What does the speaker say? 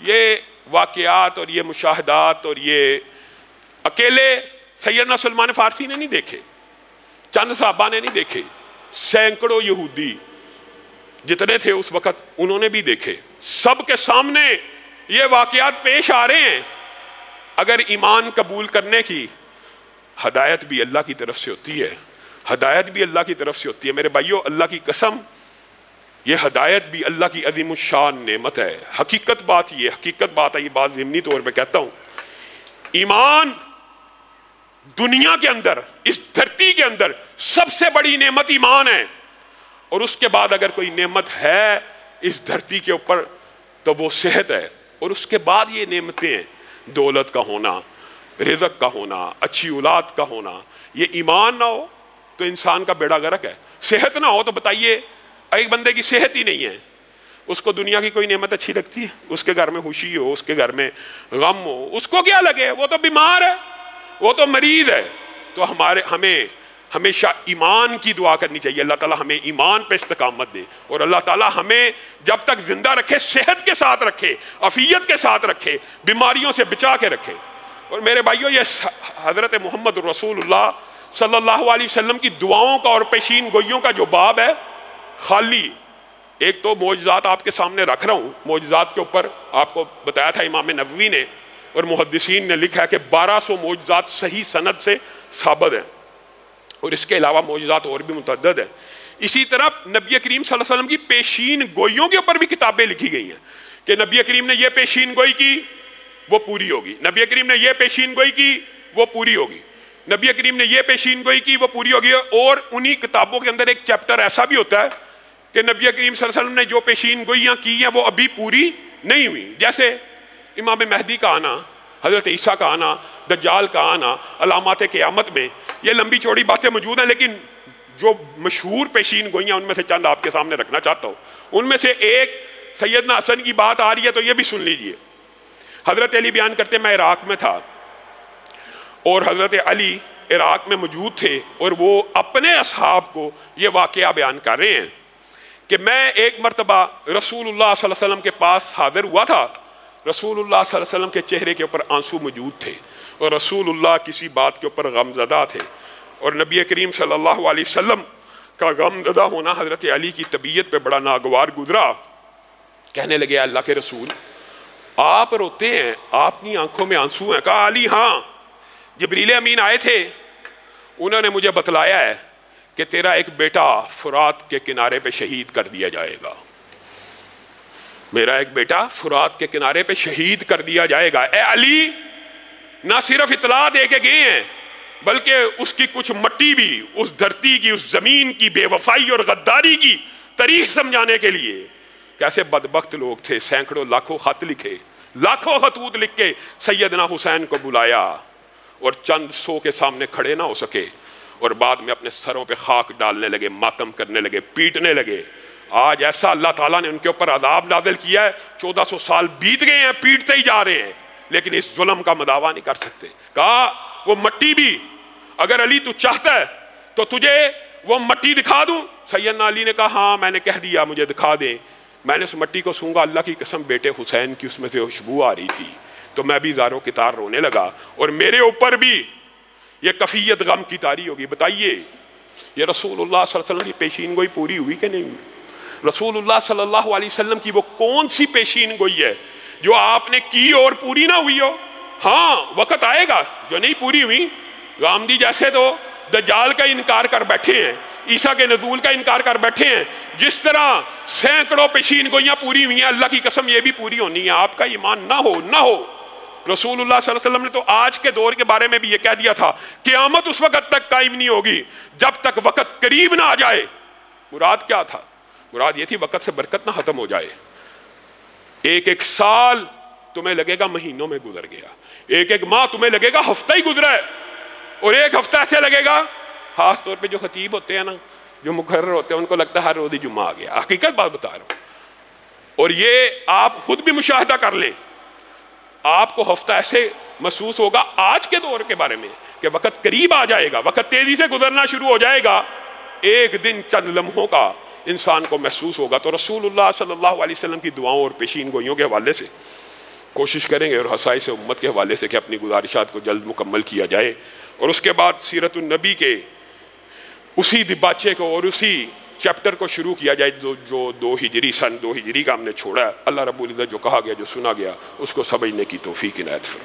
یہ واقعات اور یہ مشاہدات اور یہ اکیلے سیدنا سلمان فارسی نے نہیں دیکھے، چند صحابہ نے نہیں دیکھے، سینکڑوں یہودی جتنے تھے اس وقت انہوں نے بھی دیکھے، سب کے سامنے یہ واقعات پیش آ رہے ہیں۔ اگر ایمان قبول کرنے کی ہدایت بھی اللہ کی طرف سے ہوتی ہے، ہدایت بھی اللہ کی طرف سے ہوتی ہے میرے بھائیو، اللہ کی قسم یہ ہدایت بھی اللہ کی عظیم الشان نعمت ہے۔ حقیقت بات ہے، یہ بات ضمنی طور پہ کہتا ہوں، ایمان دنیا کے اندر، اس دھرتی کے اندر سب سے بڑی نعمت ایمان ہے، اور اس کے بعد اگر کوئی نعمت ہے اس دھرتی کے اوپر تو وہ صحت ہے، اور اس کے بعد یہ نعمتیں ہیں، دولت کا ہونا، رزق کا ہونا، اچھی اولاد کا ہونا۔ یہ ایمان نہ ہو تو انسان کا بیڑا غرق ہے۔ صحت نہ ہو تو بتائیے، ایک بندے کی صحت ہی نہیں ہے، اس کو دنیا کی کوئی نعمت اچھی لگتی ہے؟ اس کے گھر میں خوشی ہو، اس کے گھر میں غم ہو، اس کو کیا لگے؟ وہ تو بیمار ہے، وہ تو مریض ہے۔ تو ہمیں ہمیشہ ایمان کی دعا کرنی چاہیے، اللہ تعالیٰ ہمیں ایمان پہ استقامت دے، اور اللہ تعالیٰ ہمیں جب تک زندہ رکھے صحت کے ساتھ رکھے، عافیت کے ساتھ رکھے، بیماریوں سے بچا کے رکھے۔ اور میرے بھائیو، یہ حضرت محمد رسول اللہ صلی اللہ علیہ وسلم کی دعاؤں کا اور پیشین گوئیوں کا جو باب ہے، خالی ایک تو معجزات آپ کے سامنے رکھ رہا ہوں، معجزات کے اوپر آپ کو بتایا تھا امام نووی نے اور محدثین نے لکھا ہے کہ 1200 معجزات صحیح سند سے ثابت ہیں، اور اس کے علاوہ معجزات اور بھی متعدد ہیں۔ اسی طرح نبی کریم صلی اللہ علیہ وسلم کی پیشین گوئیوں کے اوپر بھی کتابیں لکھی گئی ہیں کہ نبی کریم نے یہ پیشین گوئی کی، وہ پوری ہوگی، نبی کریم نے یہ پیشین گوئی کی، وہ پوری ہوگی، نبی کریم نے یہ پیشین گوئی کی، وہ پوری ہوگی۔ اور انہی کتابوں کے اندر ایک چیپٹر ایسا بھی ہوتا ہے کہ نبی کریم صلی اللہ علیہ وسلم نے جو پیشین گوئیاں کی ہیں وہ ابھی پوری نہیں ہوئی، جیسے امام مہدی کا آنا، حضرت عیسیٰ کا آنا، دجال کا آنا، علامات قیامت میں، یہ لمبی چوڑی باتیں موجود ہیں، لیکن جو مشہور پیشین گوئیاں ان میں سے چند آپ کے سامنے رکھنا چاہتا ہوں۔ ان میں سے ایک سیدنا حسن کی بات آ رہی ہے تو یہ بھی سن لیجئے۔ حضرت علی بیان کرتے میں عراق میں تھا اور حضرت علی عراق میں موجود تھے، اور وہ اپنے اصحاب کو یہ واقعہ بیان کر رہے ہیں کہ میں ایک مرتبہ رسول اللہ صلی اللہ علیہ وسلم کے پاس حاضر ہوا تھا، رسول اللہ صلی اللہ علیہ وسلم کے چہرے کے اوپر آنسو موجود تھے، اور رسول اللہ کسی بات کے اوپر غمزدہ تھے، اور نبی کریم صلی اللہ علیہ وسلم کا غمزدہ ہونا حضرت علی کی طبیعت پہ بڑا ناگوار گزرا۔ کہنے لگے اللہ کے رسول آپ روتے ہیں، آپ کی آنکھوں میں آنسو ہیں؟ کہا علی ہاں، جبریل امین آئے تھے، انہوں نے مجھے بتلایا ہے کہ تیرا ایک بیٹا فرات کے کنارے پہ شہید کر دیا جائے گا، میرا ایک بیٹا فرات کے کنارے پہ شہید کر دیا جائے گا۔ اے علی، نہ صرف اطلاع دے کے گئے ہیں بلکہ اس کی کچھ مٹی بھی، اس دھرتی کی، اس زمین کی بے وفائی اور غداری کی تاریخ سمجھانے کے لیے۔ کیسے بدبخت لوگ تھے، سینکڑوں لاکھوں خط لکھے، لاکھوں خطوط لکھ کے سیدنا حسین کو بلایا، اور چند سو کے سامنے کھڑے نہ ہو سکے، اور بعد میں اپنے سروں پہ خاک ڈالنے لگے، ماتم کرنے لگے، پیٹنے لگے۔ آج ایسا اللہ تعالیٰ نے ان کے اوپر عذاب نازل کیا ہے، 1400 سال بیت گئے ہیں، پیٹتے ہی جا رہے ہیں، لیکن اس ظلم کا مداوع نہیں کر سکتے۔ کہا وہ مٹی بھی، اگر علی تو چاہتا ہے تو تجھے وہ مٹی دکھا دوں؟ سیدنا علی نے کہا ہاں، میں نے کہہ دیا، مجھے دکھا دیں۔ میں نے اس مٹی کو سونگا، اللہ کی قسم بیٹے حسین کی اس میں سے خوشبو آ رہی تھی، تو میں بھی زاروں کی تار رونے لگا، اور میرے اوپر بھی یہ کفیت غم کی تاری ہوگی۔ بتائیے یہ رسول اللہ صلی اللہ علیہ وسلم کی پیشین گوئی پوری ہوئی کہ نہیں ہوئی؟ رسول اللہ صلی اللہ علیہ وسلم کی وہ کون سی پیشین گوئی ہے جو آپ نے کی اور پوری نہ ہوئی ہو؟ ہاں، وقت آئے گا جو نہیں پوری ہوئی۔ غامدی جیسے تو دجال کا انکار کر بیٹھے ہیں، عیسیٰ کے نزول کا انکار کر بیٹھے ہیں، جس طرح سینکڑوں پیشین گوئیاں پوری ہوئی ہیں، اللہ کی قسم یہ بھی پوری ہونی ہے۔ آپ کا ایمان نہ ہو رسول اللہ صلی اللہ علیہ وسلم نے تو آج کے دور کے بارے میں بھی یہ کہہ دیا تھا، قیامت اس وقت تک قائم نہیں ہوگی جب تک وقت قریب نہ آ جائے۔ مراد کیا تھا؟ مراد یہ تھی وقت سے برکت نہ ختم ہو جائے۔ ایک ایک سال تمہیں لگے گا مہینوں میں گزر گیا، ایک ایک ماہ تمہیں لگے گا ہفتہ ہی گزرا ہے، اور ایک ہفتہ ایسے لگے گا، خاص طور پہ جو خطیب ہوتے ہیں نا، جو مقرر ہوتے ہیں، ان کو لگتا ہے ہر روز جمعہ آ گیا۔ حقیقت بات بتا رہا ہوں، اور یہ آپ خود بھی مشاہدہ کر لیں، آپ کو ہفتہ ایسے محسوس ہوگا آج کے دور کے بارے میں کہ وقت قریب آ جائے گا، وقت تیزی سے گزرنا شروع ہو جائے گا، ایک دن چند لمحوں کا انسان کو محسوس ہوگا۔ تو رسول اللہ صلی اللہ علیہ وسلم کی دعاؤں اور پیشین گوئیوں کے حوالے سے کوشش کریں گے اور حسائس امت کے حوالے سے کہ اپنی گزارشات کو جلد مکمل کیا جائے، اور اس کے بعد سیرت النبی کے اسی دباچے کو اور اسی چیپٹر کو شروع کیا جائے جو سن 2 ہجری کا ہم نے چھوڑا ہے۔ اللہ رب العزت جو کہا گیا، جو سنا گیا، اس کو سمجھنے کی توفیق عنایت فرمائے۔